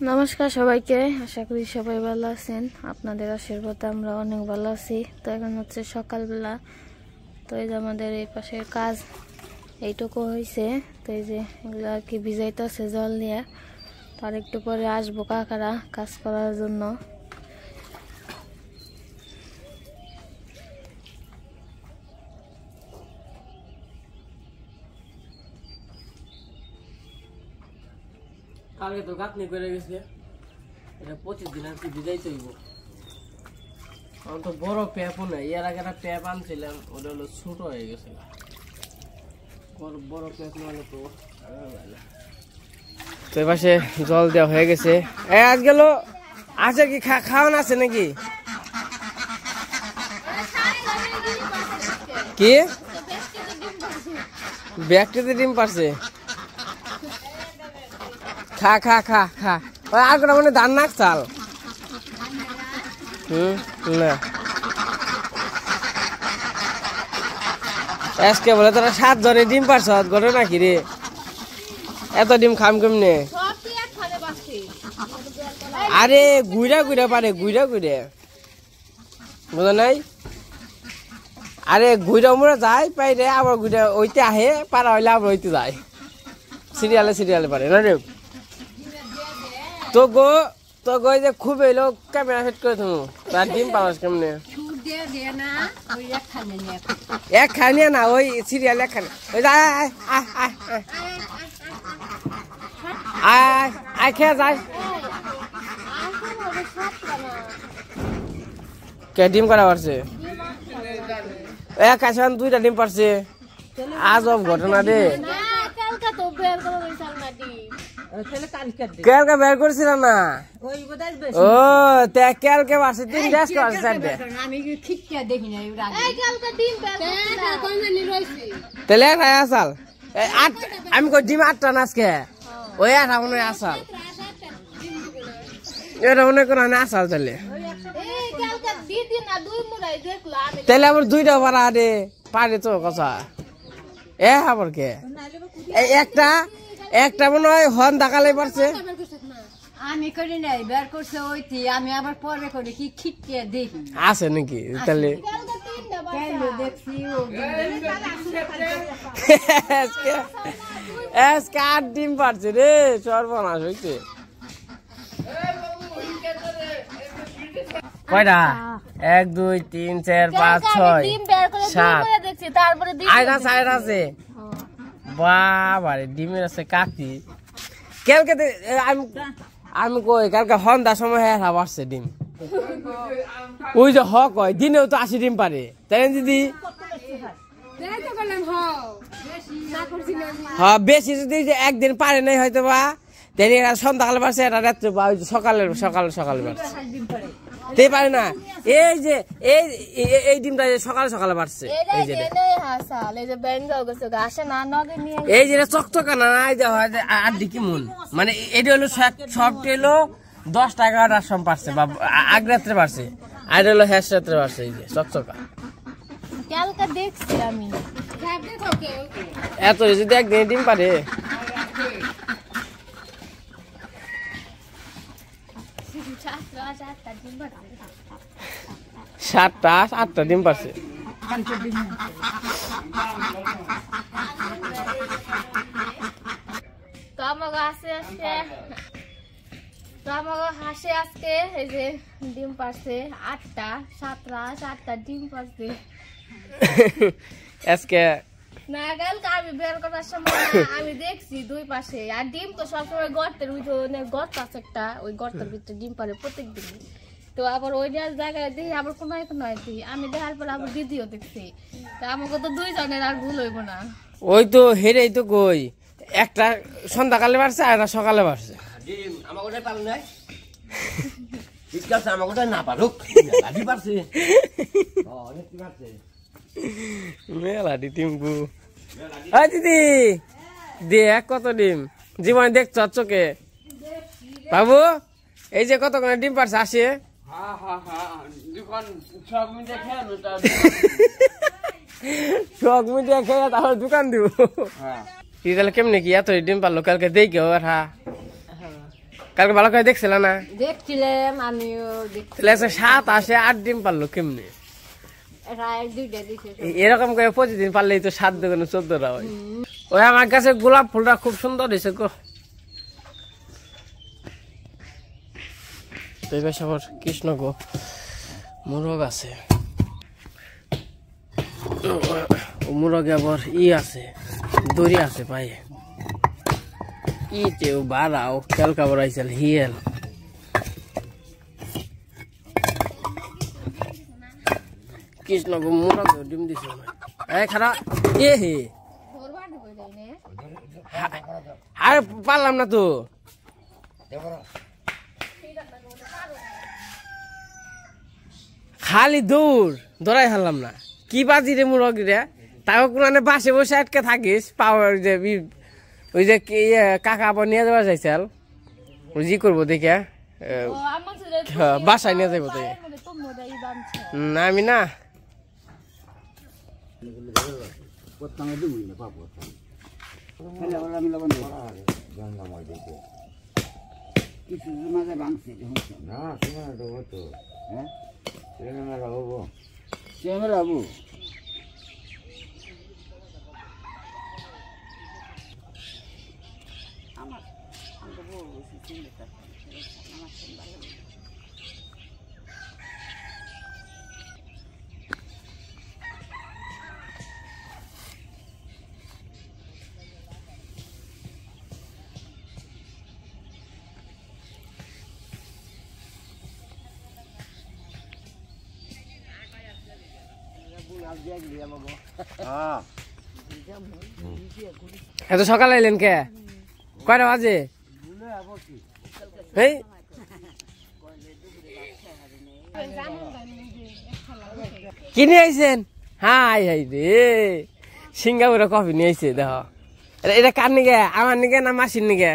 নমস্কার সবাইকে, আশা করি সবাই ভালো আছেন। আপনাদের আশীর্বাদে আমরা অনেক ভালো আছি। তো এখন হচ্ছে সকালবেলা। তো এই যে আমাদের এই পাশের কাজ এইটুকু হয়েছে। তো এই যে এগুলো আর কি ভিজাইতেছে জল দিয়ে। তার একটু পরে আসবো কাকারা কাজ করার জন্য। কালকে তো গাঁথনি করে গেছে, এটা 25 দিন আর কি ভিজাইতে হইব। আমার তো বড় প্যাপও নাই, এর আগে একটা প্যাপ আনছিলাম, ওটা হলো ছোট হয়ে গেছে। বড় প্যাপ নাহলে তো তো এপাশে জল দেওয়া হয়ে গেছে। আজ গেল আছে কি খাওয়ান আছে নাকি কি ব্যাগটিতে ডিম পারছে? খা খা খা খা আর কটা মানে ধান নাক চাল। না আজকে বলে তোরা 7 জনে ডিম পারছ, ঘটনা কি রে? এত ডিম খাম কেমনে? আরে গুইরা গুইরা পারে, গুইরা গুইরে বুঝা নাই। আরে গুইরা উমরা যায় পাইরে, আবার গুইরা ওইতে আহে, পারা হইলে আবার ওইতে যায়। সিরিয়ালে সিরিয়ালে পারে না রে। তো গো যে খুব এলো ক্যামেরা সেট করে তুমি তার ডিম পাওয়াস কেমনে? এক খানিয়া না, ওই সিরিয়াল এক খানি ওই আয় খেয়ে যায়। কে ডিম করা পারছে? এক কাছে 2টা ডিম পারছে। আজব ঘটনা রে। কালকে বের করছিল না? ও কালকে বাসে 3 ড্যাশ করছে 4 আমি খিটকা দেখি না। কালকে ডিম বের তাহলে খায় আসাল 8 আমি কই ডিম 8টা না আজকে ওই 8টা মনে আসাল এটা মনে করে না আসাল। তাহলে তাহলে আবার 2টা পারা রে পারে তো কথা আবার কে একটা মনে হয় হন দেখালে পারছে। আমি করি নাই, বের করছে ওইটি, আমি আবার পরে করি কি খিটকে দেখি আছে নাকি? তাহলে দেখছি আজকে 8 ডিম পারছে রে, সর্বনাশ হইছে। কয়টা? 1 2 3 4 5 6 7 আইনা সাইড আছে। বাবারে ডিমের আছে কাকি। কালকে আমি কই কালকে সন্ধ্যার সময় হ্যাঁ পারছে ডিম। ওই যে কয় দিনেও তো 80 ডিম পারে, তাই দিদি? হ্যাঁ বেশি যদি একদিন পারে নাই হয়তো বা, তাই এরা সন্ধ্যাকালে পারছে, এটা রাত্রে বা ওই সকালে পারছে। তে পারে না এই যে এই ডিমটা সকালে সকালে পারছে। এই যে চকচকা না, এই যে আর দিকে মন মানে এটা হলো সবটা হলো 10 টাকা 11টার সময় পারছে বা আগ রাত্রে পারছে, আর হলো হ্যাশ রাত্রে পারছে। এই যে চকচকা দেখছি আমি এত যদি একদিন ডিম পারে। সাতটা 8টা ডিম পারছে। তো আমাকে হাসে আজকে এই যে ডিম পারছে 8টা 7টা ডিম পারছে আজকে না। কালকে আমি বের করার সময় আমি দেখছি 2 পাশে, আর ডিম তো সবসময় গর্তের গর্ত আছে একটা, ওই গর্তের ভিতরে ডিম পারে প্রত্যেকদিন। তো আবার ওই জায়গায় দেখি আবার কোনো দিই আমি দেখার পর আবার দিদিও দেখছি। তা আমাকে তো 2 জনের আর ভুল হইব না। ওই তো হেরেই তো কই একটা সন্ধ্যাকালে পারছে আর একটা সকালে পারছে। মেলাটি টিম্পু দিদি দেখ কত ডিম জীবনে দেখছ চোখে বাবু। এই যে কত ডিম পারছে আসে শখ মিটিয়ে খেয়ে তাহলে দোকান দিব। তাহলে কেমনে কি এত ডিম পারলো কালকে দেখে কালকে ভালো করে দেখছিল না? দেখছিলাম আমিও দেখছি। তাহলে 7 আসে 8 ডিম পারলো কেমনে? এরকম করে প্রতিদিন পারলেই তো 7 দুগুণে 14টা হয়। ওই আমার কাছে গোলাপ ফুলটা খুব সুন্দর হয়েছে গো। এই পাশে আবার কৃষ্ণ গো মোরগ আছে, মোরগে আবার আছে দড়ি আছে পায়ে ইতেও বাড়াও ক্যালকা বড়াইছিল হিয়েল। কৃষ্ণ গো মোরগ ডিম দিছে খারাপ এ হে আর পারলাম না তো। খালি দৌড়াই হারলাম না কি বাজি রে মুরগ রে। তাও কোরআনে বাসে বসে আটকে থাকিস পাওয়ার যে ওই যে কাকা আবার নিয়ে যাওয়া যাইছিল ওই জি করবো দেখে বাসায় নিয়ে যাবো তাই না আমি না এত সকালে এলেন কে? কয়টা বাজে? কি নিয়ে আইছেন? হাই হাই রে সিঙ্গাপুরে কফি নিয়ে আইছে দেখ। এটা কার নিগে? আমার নিগে না মাসির নিগে?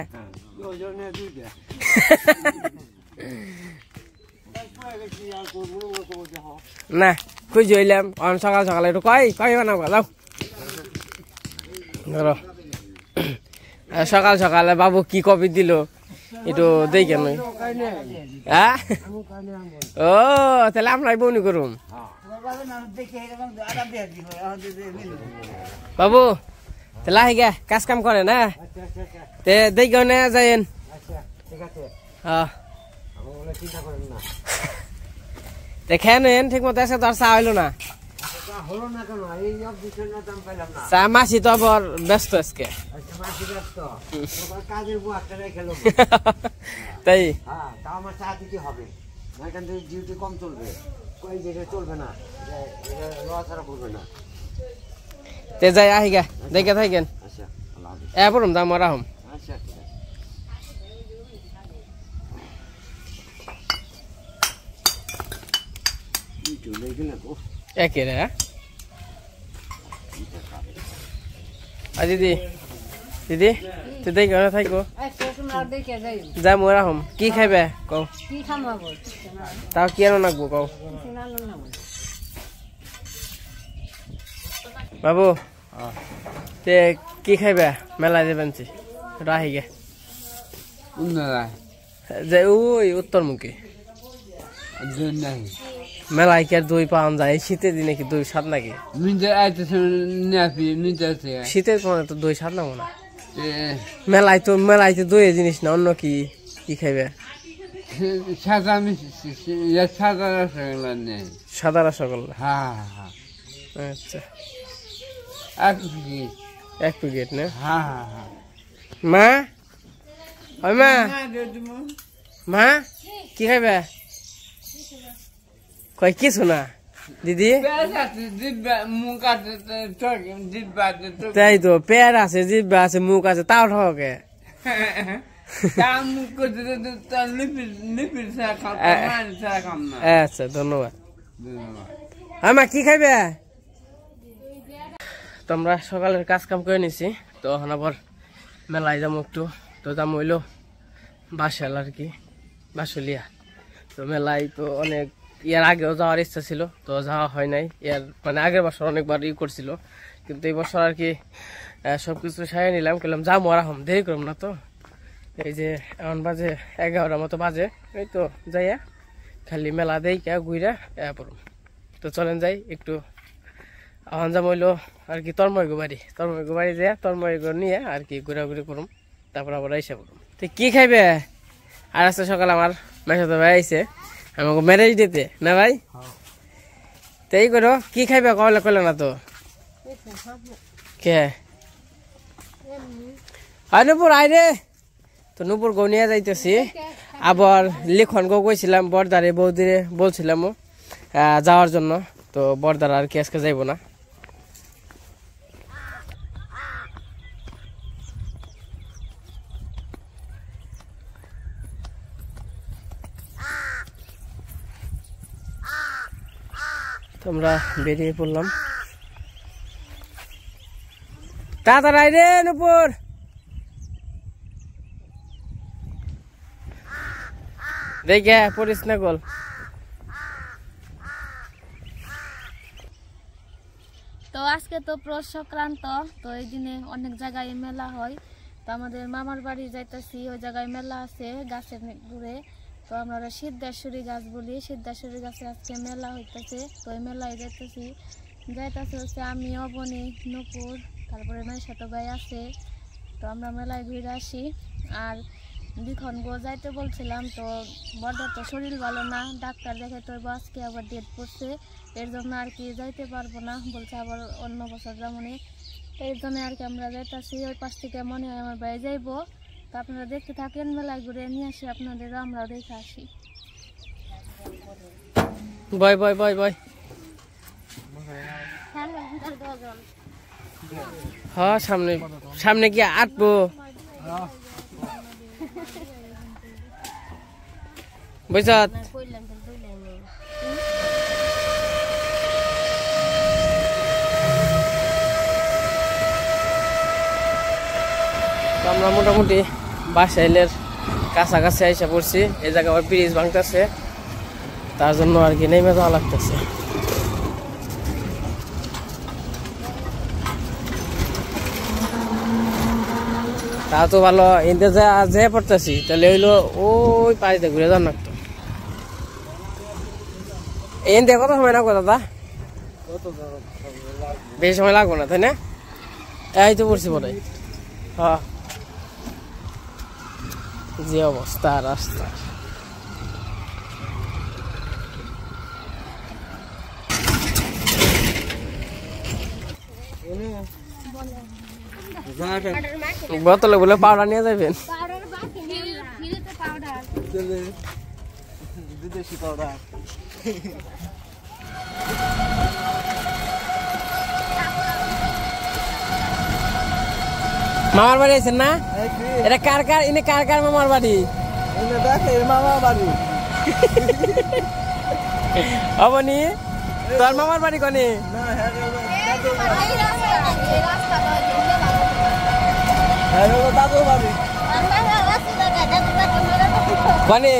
না খুঁজ হইলাম সকাল সকালে একটু কয় বানাবো যাও ধরো। সকাল সকালে বাবু কি কফি দিল একটু দেই কেন? হ্যাঁ ও তাহলে আমরাই বউনি করুম। বাবু তাহলে আহি গে কাজ কাম করে না তে দেই কেউ না যাইন। দেখেন ঠিক মতো এসে তো আর চা হইলো না। চা মাসি তো আবার ব্যস্ত আজকে তাই আমার চা দিতে হবে এখান থেকে ডিউটি কম চলবে চলবে না ছাড়া করবে না তে যাই আহি গা দেখে থাকেন। আচ্ছা এ পড়ুম দাম রাহম। আচ্ছা একে রে দিদি দিদি তুই দেখি থাকবো যা মোরা হম কি খাইবে কও তাও কি আনো নাকবো কও বাবু তে কি খাইবে মেলা যাবেনছি রাহি গে যে ওই উত্তরমুখী মেলায় কি আর দই পাওয়া যায়? শীতের দিনে কি দই স্বাদ নাকি? শীতের সময় তো দই স্বাদ নামো না। মেলায় তো দই জিনিস না অন্য কি কি খাইবে? সাদা রসগোল্লা আচ্ছা এক প্যাকেট না? মা ওই মা মা কি খাইবে? কয় কিছু না দিদি তাই তো পেয়ার আছে জিব্বা আছে মুখ আছে তাও ঠকে আচ্ছা ধন্যবাদ। মা কি খাইবে? তো আমরা সকালের কাজ কাম করে নিছি তো এখন আবার মেলায় যাবো একটু তো যাম হইলো বাসাল আর কি বাসলিয়া। তো মেলায় তো অনেক ইয়ার আগেও যাওয়ার ইচ্ছা ছিল তো যাওয়া হয় নাই। ইয়ার মানে আগের বছর অনেকবার করছিল কিন্তু এই বছর আর কি সবকিছু সারিয়ে নিলাম যাবো আরাম দেরি করলাম না তো এই যে এখন বাজে 11টার মতো বাজে, এই তো যাইয়া খালি মেলা দেই কে ঘুরা পড়ুম। তো চলেন যাই একটু এখন যাম হইলো আর কি তন্ময় বাড়ি যায় তন্ময় নিয়ে আর কি ঘোরাঘুরি করুম, তারপর আবার আইসা পড়ুম। তো কি খাইবে? আর আজকে সকাল আমার মেসাতো ভাই আইছে আমাকে ম্যারেজ দিতে না ভাই, তো এই করো কি খাইবে কইলে না তো কে নুপুর আয় রে। তো নুপুর গৌ নিয়ে যাইতেছি, আবার লিখন গৌ কইছিলাম বরদারে বৌদিরে বলছিলাম যাওয়ার জন্য, তো বরদার আর কি আজকে যাইব না। তোমরা বেরিয়ে পড়লাম, তাড়াতাড়ি রে নুপুর। দেখে পড়িস না গোল। তো আজকে তো পৌষ সংক্রান্ত, তো এই দিনে অনেক জায়গায় মেলা হয়। তো আমাদের মামার বাড়ি যাইতেছি, ওই জায়গায় মেলা আছে গাছের দূরে। তো আমরা সিদ্ধেশ্বরী গাছ বলি, সিদ্ধেশ্বরী গাছে আজকে মেলা হইতেছে। তো এই মেলায় যাইতেছি হচ্ছে আমি, অবনী, নুপুর, তারপরে মেসাতো ভাই আছে। তো আমরা মেলায় ঘুরে আসি। আর লিখন গো যাইতে বলছিলাম, তো বড়দার তো শরীর ভালো না, ডাক্তার দেখে তো আজকে আবার ডেট পড়ছে, এর জন্য আর কি যাইতে পারবো না, বলছে আবার অন্য বছর যেমনই। এর জন্য আর কি আমরা যাইতেছি। ওই পাশ থেকে মনে হয় আমার ভাই যাইবো। তো আপনারা দেখতে থাকেন, মেলায় ঘুরে নিয়ে আসি আপনাদের, আমরাও দেখে আসি। বয় বয় বয় বয়। হ্যাঁ সামনে সামনে কি আটবো বুঝছত? আমরা মোটামুটি বাসাইলের কাছাকাছি আইসা পড়ছি। এই জায়গা আবার ব্রিজ ভাঙতেছে, তার জন্য আর কি নেমে যাওয়া লাগতেছে। তা তো ভালো এতে যে পড়তেছি, তাহলে হইলো ওই পাড়িতে ঘুরে যান না। এতে কত সময় লাগবে দাদা? বেশি সময় লাগবো না তাই না? এই তো পড়ছি পরে। হ্যাঁ যে অবস্থা রাস্তা, বোতলে বলে পাউডার নিয়ে যাবেন। বিদেশি পাউডার। মামার বাড়ি আছেন না? এটা কার কার ইনে কার কার মামার বাড়ি? মামা বাড়ি। অবনি তোর মামার বাড়ি কনে? দাদু বাড়ি কনে?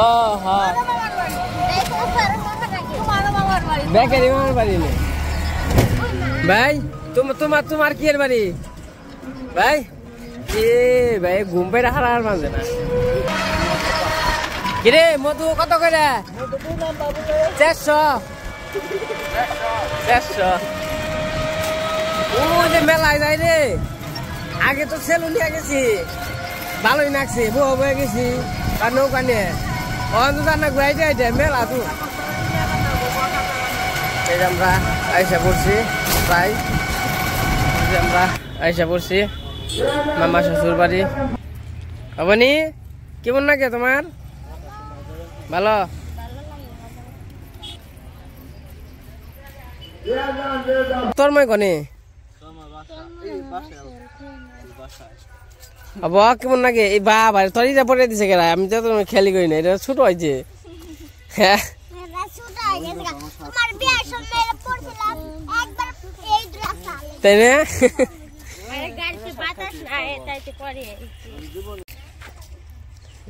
ও হ্যাঁ বেকারি মামার বাড়ি নেই ভাই। তোমার তোমার কি এর বাড়ি ভাই? এ ভাই ঘুম পাই রাখার আর মানছে না। কিরে মধু কত করে? 400 400। ও যে মেলায় যায় রে, আগে তো সেলুন নিয়ে গেছি, ভালোই নাকছি, বউ বয়ে গেছি আর নৌকা নিয়ে না ঘুরাই যায় মেলা। তো এই আমরা আইসা পড়ছি, প্রায় আমরা আইসা পড়ছি মামা শ্বশুর বাড়ি। অবনি কেমন লাগে তোমার? ভালো? তোর মই কনে কেমন লাগে? এই বাবা তোর যা পড়ে দিছে কেরা, আমি তো খেয়ালি করি না, এটা ছোট হয়েছে। হ্যাঁ তাই না?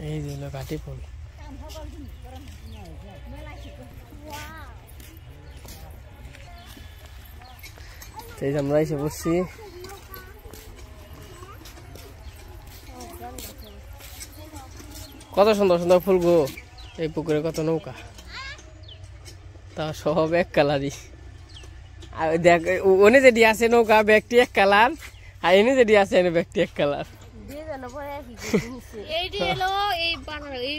এই দিল কাটি ফুল। আমরা এসে বসছি। কত সুন্দর সুন্দর ফুল গো, এই পুকুরে কত নৌকা, তা সব এক কালারই। আর দেখ ওনে যেটি আছে নৌকা ব্যাগটি এক কালার, আর এনে যেটি আছে এনে ব্যাগটি এক কালার। এইটি এলো এই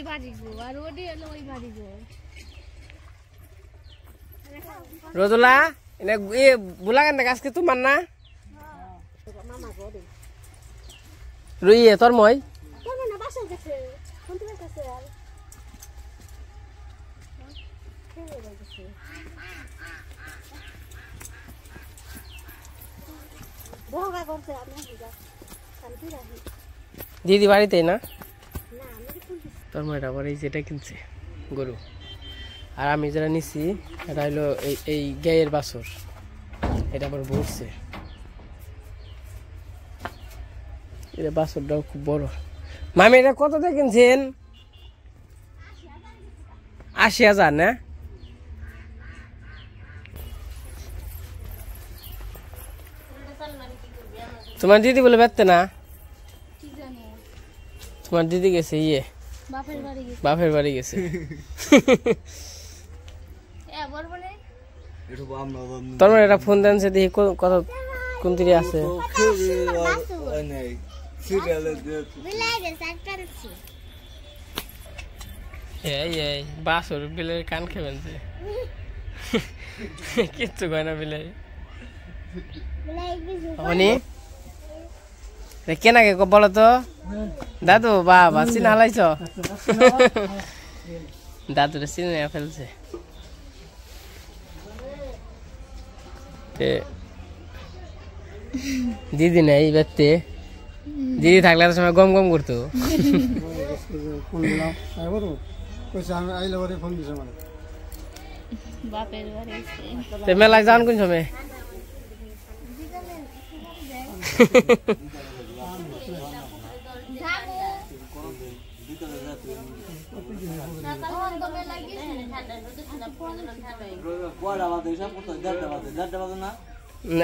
বাড়ি গো, আর ওটি এলো ওই বাড়ি গো। রোজলা এনে এ বুলাগান দেখ আজকে তোমার না রইয়ে তোর মই দিদি বাড়িতেই না, তোর মায়ের আবার এই যেটা কিনছে গরু, আর আমি যেটা নিছি এটা হলো এই গায়ের বাছর, এটা আবার ভরছে, এটা বাছরটাও খুব বড়। মামি এটা কত দিয়ে কিনছেন? 80,000 না? তোমার দিদি বলে বেচতে না? তোমার দিদি গেছে ইয়ে বাপের বাড়ি গেছে। তোর এটা ফোন দেনছে দেখি কত কোন দিকে আছে। এই বাসর বিলের কান খেবেন যে কিচ্ছু কয় না বিলে কেনা কে বলো তো দাদু, বাবা চিনা হালাইছ? দাদুরে চিনে ফেলছে। দিদি নাই বেতে, দিদি থাকলে আর সময় গম গম করতো। মেলায় যান কোন সময়?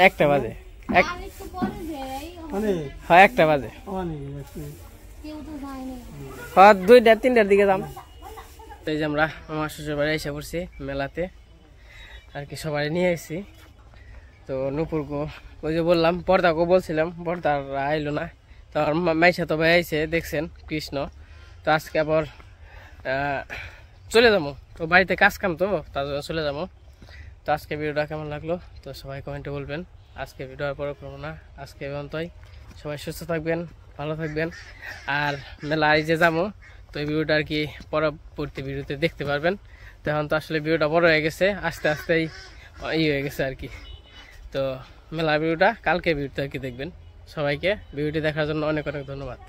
একটা বাজে, হয় একটা বাজে, হয় 2-3টার দিকে যাম। এই যে আমরা আমার শ্বশুর বাড়ি এসে পড়ছি মেলাতে, আর কি সবাই নিয়ে এসেছি। তো নুপুরকে ওই যে বললাম, পর্দাকে বলছিলাম, পর্দার আইলো না, তো মাইসা তো ভাই আইসে দেখছেন কৃষ্ণ। তো আজকে আবার চলে যাবো, তো বাড়িতে কাজ কাম তো তার জন্য চলে যাবো। তো আজকে ভিডিওটা কেমন লাগলো তো সবাই কমেন্টে বলবেন। আজকে ভিডিও আর পরে করবো না, আজকে পর্যন্তই। সবাই সুস্থ থাকবেন, ভালো থাকবেন। আর মেলায় যে যাবো তো এই ভিডিওটা আর কি পরবর্তী ভিডিওতে দেখতে পারবেন। তো এখন তো আসলে ভিডিওটা বড় হয়ে গেছে, আস্তে আস্তেই হয়ে গেছে আর কি। তো মেলার ভিডিওটা কালকে ভিডিওতে আর কি দেখবেন। সবাইকে ভিডিওটি দেখার জন্য অনেক অনেক ধন্যবাদ।